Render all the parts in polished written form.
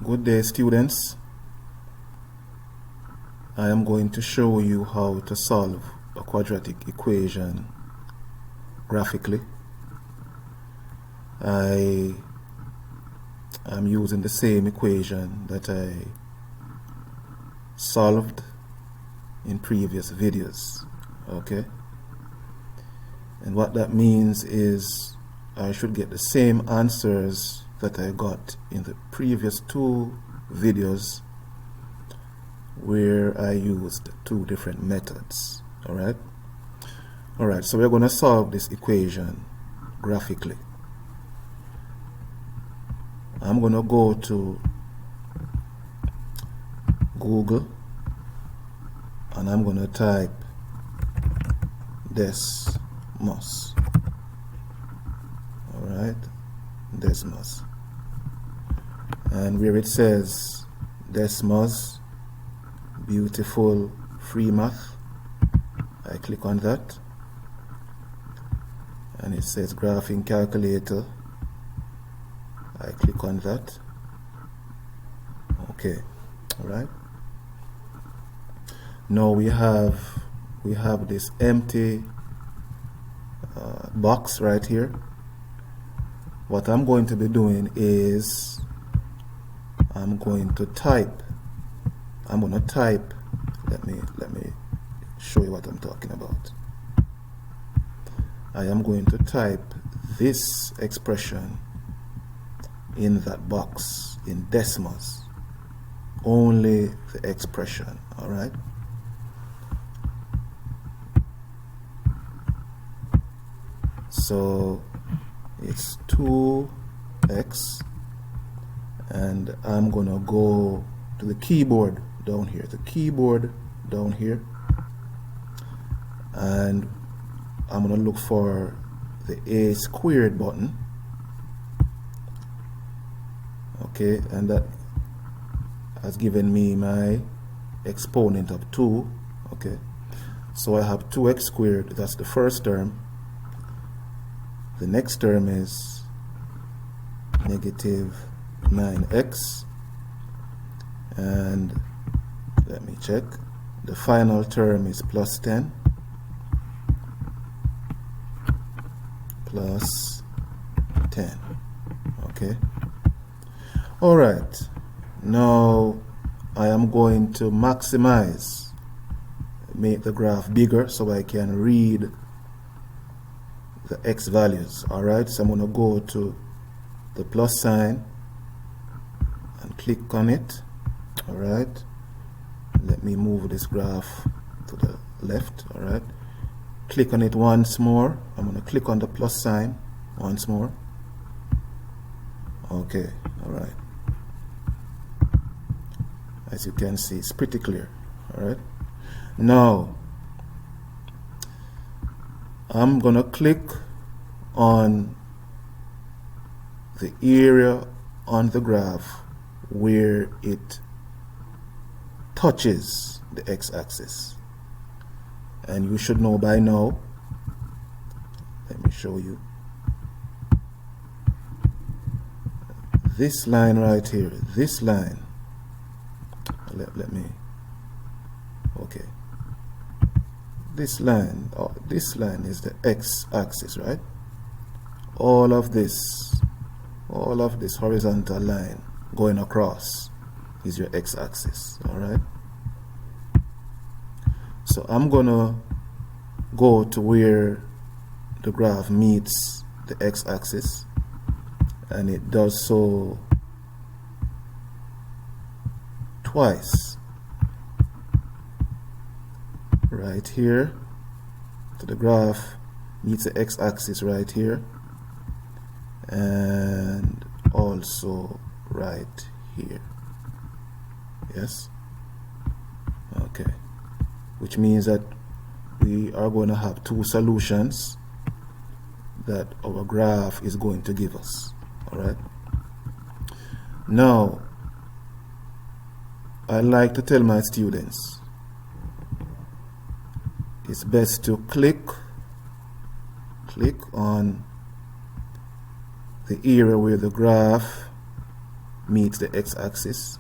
Good day, students. I am going to show you how to solve a quadratic equation graphically. I am using the same equation that I solved in previous videos. Okay, and what that means is I should get the same answers that I got in the previous two videos where I used two different methods. Alright, so we're going to solve this equation graphically. I'm going to go to Google and I'm going to type Desmos. Alright, Desmos. And where it says Desmos Beautiful Free Math, I click on that and it says Graphing Calculator. I click on that. Okay, alright. Now we have this empty box right here. What I'm going to be doing is I'm going to type. Let me show you what I'm talking about. I am going to type this expression in that box in Desmos, only the expression. All right. So it's 2x, and I'm gonna go to the keyboard down here, and I'm gonna look for the a squared button. Okay, and that has given me my exponent of 2. Okay, so I have 2x squared, that's the first term. The next term is negative 9x, and let me check, the final term is plus 10 plus 10. Okay, all right, now I am going to maximize, make the graph bigger so I can read the x values. All right, so I'm going to go to the plus sign and click on it. All right, let me move this graph to the left. All right, click on it once more. I'm going to click on the plus sign once more. Okay, all right, as you can see, it's pretty clear. All right, now I'm gonna click on the area on the graph where it touches the x-axis, and you should know by now. Let me show you. This line right here, this line, let me, okay, this line is the x-axis, right? All of this horizontal line going across is your x-axis. All right, so I'm gonna go to where the graph meets the x-axis, and it does so twice. Right here, so the graph meets the x-axis right here, and also right here. Yes, okay, which means that we are going to have two solutions that our graph is going to give us. All right, now I like to tell my students it's best to click on the area where the graph meets the x-axis.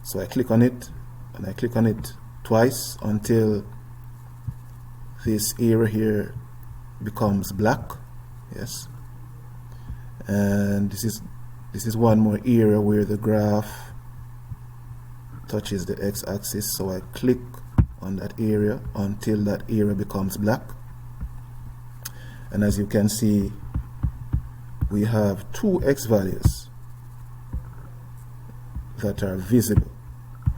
So I click on it, and I click on it twice until this area here becomes black. Yes, and this is one more area where the graph touches the x-axis, so I click on that area until that area becomes black. And as you can see, we have two x values that are visible.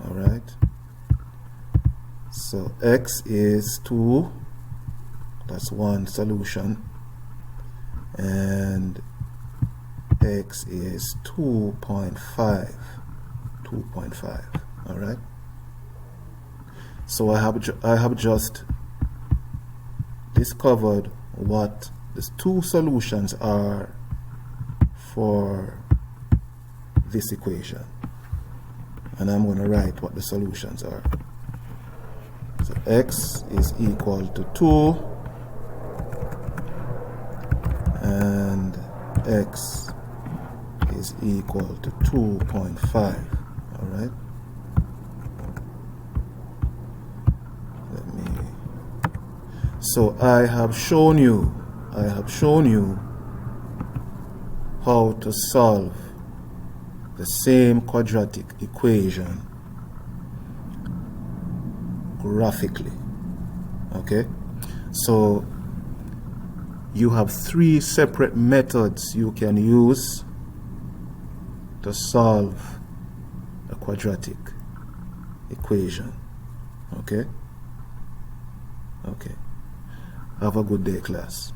All right, so x is 2, that's one solution, and x is 2.5. All right, so I have just discovered what the two solutions are for this equation, and I'm going to write what the solutions are. So x is equal to 2 and x is equal to 2.5. all right, so I have shown you how to solve the same quadratic equation graphically. Okay, so you have three separate methods you can use to solve a quadratic equation. Okay, have a good day, class.